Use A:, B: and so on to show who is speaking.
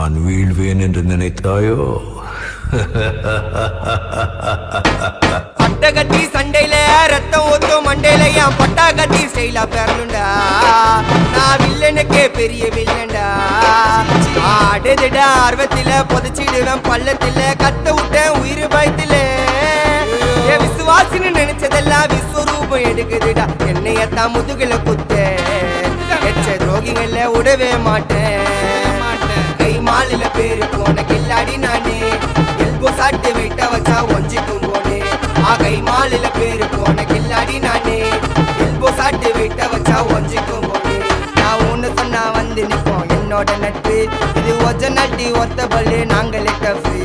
A: நான் வீழ்வேன் என்று நினைத்தாயோ?
B: பட்ட கட்டி சண்டையில ரத்தம் ஊத்தும் மண்டையில என் பட்டா கட்டி ஸ்டைலா பெறலுண்டா. நான் வில்லனுக்கே பெரிய வில்லன்டா. ஆடுதுடா ஆர்வத்தில புதைச்சிடுவேன் பள்ளத்தில கத்த விட்டேன் உயிர் பயத்தில. என் விசுவாசின்னு நினைச்சதெல்லாம் விஸ்வரூபம் எடுக்குதுடா. என்னையத்தான் முதுகுல குத்த எச்ச துரோகிகள விடவே மாட்டேன். கை மாலில பேரு போன கில்லாடி நானே. எல்போ சாட்டு வெட்ட வச்சா ஒஞ்சிக்கும் போனே. கை மாலில பேரு போன கில்லாடி நானே. எல்போ சாட்டு வெட்ட வச்சா ஒஞ்சிக்கும் போனே. நான் ஒண்ணு சொன்னா வந்து நிப்போம் என்னோட நட்பு. இது ஒஜ நட்டி ஒத்த பல்லு நாங்களே டஃபு.